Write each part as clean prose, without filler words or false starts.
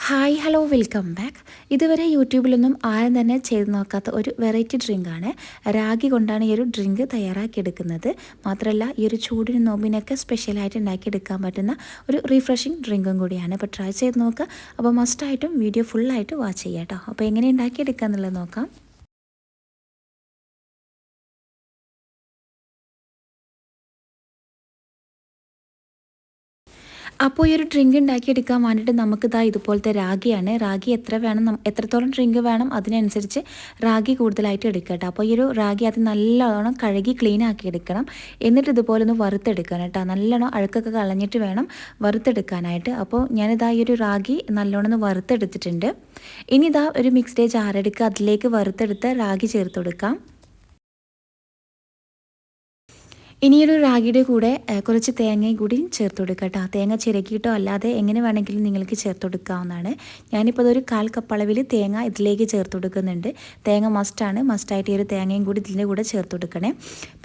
Hi hello welcome back. ഇതുവരെ യൂട്യൂബിലൊന്നും ആരും തന്നെ ചെയ്ത് നോക്കാത്ത ഒരു വെറൈറ്റി ഡ്രിങ്കാണ്. രാഗി കൊണ്ടാണ് ഈ ഒരു ഡ്രിങ്ക് തയ്യാറാക്കിയെടുക്കുന്നത്. മാത്രമല്ല ഈ ഒരു ചൂടിന് നോമ്പിനൊക്കെ സ്പെഷ്യലായിട്ട് ഉണ്ടാക്കിയെടുക്കാൻ പറ്റുന്ന ഒരു റീഫ്രഷിങ് ഡ്രിങ്കും കൂടിയാണ്. അപ്പോൾ ട്രൈ ചെയ്ത് നോക്കുക. അപ്പോൾ മസ്റ്റായിട്ടും വീഡിയോ ഫുള്ളായിട്ട് വാച്ച് ചെയ്യാം കേട്ടോ. അപ്പോൾ എങ്ങനെ ഉണ്ടാക്കിയെടുക്കുക എന്നുള്ളത് നോക്കാം. അപ്പോൾ ഈ ഒരു ഡ്രിങ്ക് ഉണ്ടാക്കിയെടുക്കാൻ വേണ്ടിയിട്ട് നമുക്കിതാ ഇതുപോലത്തെ റാഗിയാണ്. റാഗി എത്ര വേണം, എത്രത്തോളം ഡ്രിങ്ക് വേണം അതിനനുസരിച്ച് റാഗി കൂടുതലായിട്ട് എടുക്കുക കേട്ടോ. അപ്പോൾ ഈ ഒരു റാഗി അത് നല്ലോണം കഴുകി ക്ലീൻ ആക്കി എടുക്കണം. എന്നിട്ട് ഇതുപോലെ ഒന്ന് വറുത്തെടുക്കണം കേട്ടോ. നല്ലോണം അഴുക്കൊക്കെ കളഞ്ഞിട്ട് വേണം വറുത്തെടുക്കാനായിട്ട്. അപ്പോൾ ഞാനിതാ ഈ ഒരു റാഗി നല്ലോണം ഒന്ന് വറുത്തെടുത്തിട്ടുണ്ട്. ഇനി ഇതാ ഒരു മിക്സ്ഡ് ജാർ എടുക്കുക, അതിലേക്ക് വറുത്തെടുത്ത് റാഗി ചേർത്ത് കൊടുക്കാം. ഇനിയൊരു റാഗിയുടെ കൂടെ കുറച്ച് തേങ്ങയും കൂടി ചേർത്ത് കൊടുക്കുക കേട്ടോ. തേങ്ങ ചിരക്കിയിട്ടോ അല്ലാതെ എങ്ങനെ വേണമെങ്കിലും നിങ്ങൾക്ക് ചേർത്ത് കൊടുക്കാവുന്നതാണ്. ഞാനിപ്പോൾ അതൊരു 1/4 കപ്പ് അളവിൽ തേങ്ങ ഇതിലേക്ക് ചേർത്ത് കൊടുക്കുന്നുണ്ട്. തേങ്ങ മസ്റ്റായിട്ട് ഈ ഒരു തേങ്ങയും കൂടി ഇതിൻ്റെ കൂടെ ചേർത്ത് കൊടുക്കണേ.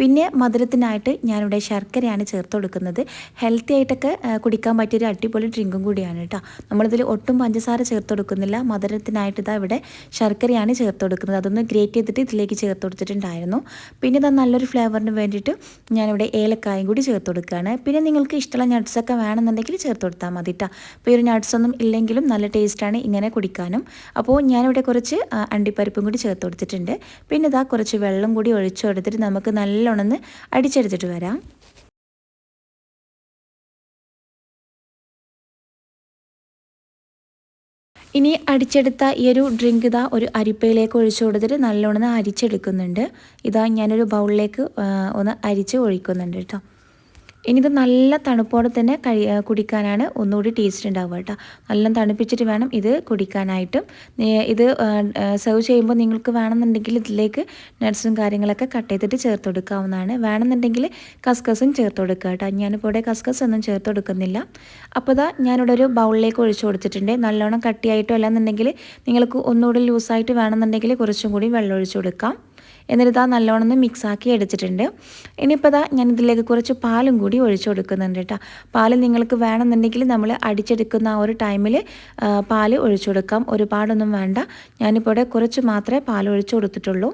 പിന്നെ മധുരത്തിനായിട്ട് ഞാനിവിടെ ശർക്കരയാണ് ചേർത്ത് കൊടുക്കുന്നത്. ഹെൽത്തി ആയിട്ടൊക്കെ കുടിക്കാൻ പറ്റിയൊരു അടിപൊളി ഡ്രിങ്കും കൂടിയാണ് കേട്ടോ. നമ്മളിതിൽ ഒട്ടും പഞ്ചസാര ചേർത്ത് കൊടുക്കുന്നില്ല. മധുരത്തിനായിട്ട് ഇതാ ഇവിടെ ശർക്കരയാണ് ചേർത്ത് കൊടുക്കുന്നത്. അതൊന്ന് ഗ്രേറ്റ് ചെയ്തിട്ട് ഇതിലേക്ക് ചേർത്ത് കൊടുത്തിട്ടുണ്ടായിരുന്നു. പിന്നെ ഇതാ നല്ലൊരു ഫ്ലേവറിന് വേണ്ടിയിട്ട് ഞാനിവിടെ ഏലക്കായും കൂടി ചേർത്ത് കൊടുക്കുകയാണ്. പിന്നെ നിങ്ങൾക്ക് ഇഷ്ടമുള്ള നട്ട്സൊക്കെ വേണമെന്നുണ്ടെങ്കിൽ ചേർത്ത് കൊടുത്താൽ മതി കേട്ടോ. അപ്പോൾ ഈ ഒരു നട്ട്സൊന്നും ഇല്ലെങ്കിലും നല്ല ടേസ്റ്റാണ് ഇങ്ങനെ കുടിക്കാനും. അപ്പോൾ ഞാനിവിടെ കുറച്ച് അണ്ടിപ്പരിപ്പും കൂടി ചേർത്ത് കൊടുത്തിട്ടുണ്ട്. പിന്നെ ഇതാ കുറച്ച് വെള്ളം കൂടി ഒഴിച്ചു കൊടുത്തിട്ട് നമുക്ക് നല്ലോണം അടിച്ചെടുത്തിട്ട് വരാം. ഇനി അടിച്ചെടുത്ത ഈ ഒരു ഡ്രിങ്ക് ഇതാ ഒരു അരിപ്പയിലേക്ക് ഒഴിച്ചു കൊടുത്തിട്ട് നല്ലോണം അരിച്ചെടുക്കുന്നുണ്ട്. ഇതാ ഞാനൊരു ബൗളിലേക്ക് ഒന്ന് അരിച്ച് ഒഴിക്കുന്നുണ്ട് കേട്ടോ. ഇനി ഇത് നല്ല തണുപ്പോടെ തന്നെ കുടിക്കാനാണ് ഒന്നുകൂടി ടേസ്റ്റ് ഉണ്ടാവുക കേട്ടോ. നല്ല തണുപ്പിച്ചിട്ട് വേണം ഇത് കുടിക്കാനായിട്ടും. ഇത് സെർവ് ചെയ്യുമ്പോൾ നിങ്ങൾക്ക് വേണമെന്നുണ്ടെങ്കിൽ ഇതിലേക്ക് നട്ട്സും കാര്യങ്ങളൊക്കെ കട്ട് ചെയ്തിട്ട് ചേർത്ത് കൊടുക്കാവുന്നതാണ്. വേണമെന്നുണ്ടെങ്കിൽ കസ്കസും ചേർത്ത് കൊടുക്കുക കേട്ടോ. ഞാനിപ്പോൾ ഇവിടെ കസ്കസ് ഒന്നും ചേർത്ത് കൊടുക്കുന്നില്ല. അപ്പോൾ ഇതാ ഞാനിവിടെ ഒരു ബൗളിലേക്ക് ഒഴിച്ചു കൊടുത്തിട്ടുണ്ട്. നല്ലോണം കട്ടിയായിട്ടോ അല്ലാന്നുണ്ടെങ്കിൽ നിങ്ങൾക്ക് ഒന്നുകൂടി ലൂസായിട്ട് വേണമെന്നുണ്ടെങ്കിൽ കുറച്ചും കൂടി വെള്ളം ഒഴിച്ചു കൊടുക്കാം. എന്നിട്ട് ഇതാ നല്ലോണം മിക്സാക്കി എടുത്തിട്ടുണ്ട്. ഇനിയിപ്പോൾ ഇതാ ഞാനിതിലേക്ക് കുറച്ച് പാലും കൂടി ഒഴിച്ചു കൊടുക്കുന്നുണ്ട് കേട്ടോ. പാൽ നിങ്ങൾക്ക് വേണമെന്നുണ്ടെങ്കിൽ നമ്മൾ അടിച്ചെടുക്കുന്ന ആ ഒരു ടൈമിൽ പാൽ ഒഴിച്ചു കൊടുക്കാം. ഒരുപാടൊന്നും വേണ്ട. ഞാനിപ്പോൾ ഇവിടെ കുറച്ച് മാത്രമേ പാൽ ഒഴിച്ചു കൊടുത്തിട്ടുള്ളൂ.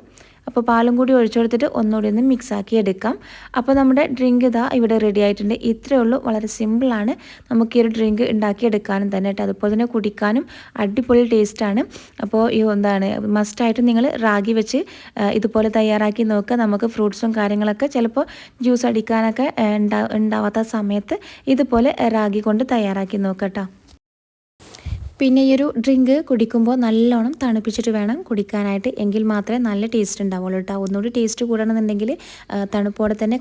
അപ്പോൾ പാലും കൂടി ഒഴിച്ചു കൊടുത്തിട്ട് ഒന്നുകൂടി ഒന്ന് മിക്സാക്കി എടുക്കാം. അപ്പോൾ നമ്മുടെ ഡ്രിങ്ക് ഇതാ ഇവിടെ റെഡി ആയിട്ടുണ്ട്. ഇത്രയേ ഉള്ളൂ. വളരെ സിമ്പിളാണ് നമുക്ക് ഈ ഒരു ഡ്രിങ്ക് ഉണ്ടാക്കിയെടുക്കാനും തന്നെ കേട്ടോ. അതുപോലെ തന്നെ കുടിക്കാനും അടിപൊളി ടേസ്റ്റാണ്. അപ്പോൾ ഈ മസ്റ്റായിട്ട് നിങ്ങൾ റാഗി വെച്ച് ഇതുപോലെ തയ്യാറാക്കി നോക്കുക. നമുക്ക് ഫ്രൂട്ട്സും കാര്യങ്ങളൊക്കെ ചിലപ്പോൾ ജ്യൂസ് അടിക്കാനൊക്കെ ഉണ്ടാവാത്ത സമയത്ത് ഇതുപോലെ റാഗി കൊണ്ട് തയ്യാറാക്കി നോക്കാം കേട്ടോ. പിന്നെ ഈ ഒരു ഡ്രിങ്ക് കുടിക്കുമ്പോൾ നല്ലോണം തണുപ്പിച്ചിട്ട് വേണം കുടിക്കാനായിട്ട്. എങ്കിൽ മാത്രമേ നല്ല ടേസ്റ്റ് ഉണ്ടാവുള്ളൂ കേട്ടോ. ഒന്നുകൂടി ടേസ്റ്റ് കൂടണമെന്നുണ്ടെങ്കിൽ തണുപ്പോടെ തന്നെ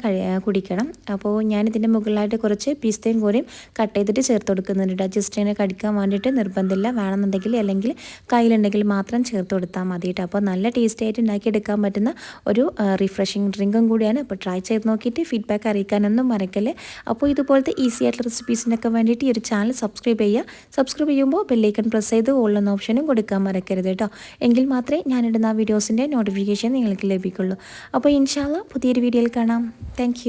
കുടിക്കണം. അപ്പോൾ ഞാനിതിൻ്റെ മുകളിലായിട്ട് കുറച്ച് പിസ്തയും കൂടിയും കട്ട് ചെയ്തിട്ട് ചേർത്ത് കൊടുക്കുന്നുണ്ട് കേട്ടോ. ജസ്റ്റ് അതിനെ കടിക്കാൻ വേണ്ടിയിട്ട് നിർബന്ധമില്ല. വേണമെന്നുണ്ടെങ്കിൽ അല്ലെങ്കിൽ കയ്യിലുണ്ടെങ്കിൽ മാത്രം ചേർത്ത് കൊടുത്താൽ മതി കേട്ടോ. അപ്പോൾ നല്ല ടേസ്റ്റ് ആയിട്ട് ഉണ്ടാക്കിയെടുക്കാൻ പറ്റുന്ന ഒരു റിഫ്രഷിങ് ഡ്രിങ്കും കൂടിയാണ്. അപ്പോൾ ട്രൈ ചെയ്ത് നോക്കിയിട്ട് ഫീഡ്ബാക്ക് അറിയിക്കാനൊന്നും മറക്കല്ലേ. അപ്പോൾ ഇതുപോലത്തെ ഈസി ആയിട്ടുള്ള റെസിപ്പീസിനൊക്കെ വേണ്ടിയിട്ട് ഈ ഒരു ചാനൽ സബ്സ്ക്രൈബ് ചെയ്യുക. സബ്സ്ക്രൈബ് ചെയ്യുമ്പോൾ ബെല്ലൈക്കൺ പ്രസ് ചെയ്ത് ഓൾ എന്ന ഓപ്ഷനും കൊടുക്കാൻ മറക്കരുത് കേട്ടോ. എങ്കിൽ മാത്രമേ ഞാനിടുന്ന വീഡിയോസിൻ്റെ നോട്ടിഫിക്കേഷൻ നിങ്ങൾക്ക് ലഭിക്കുള്ളൂ. അപ്പോൾ ഇൻഷാ അല്ലാഹ് പുതിയൊരു വീഡിയോയിൽ കാണാം. താങ്ക്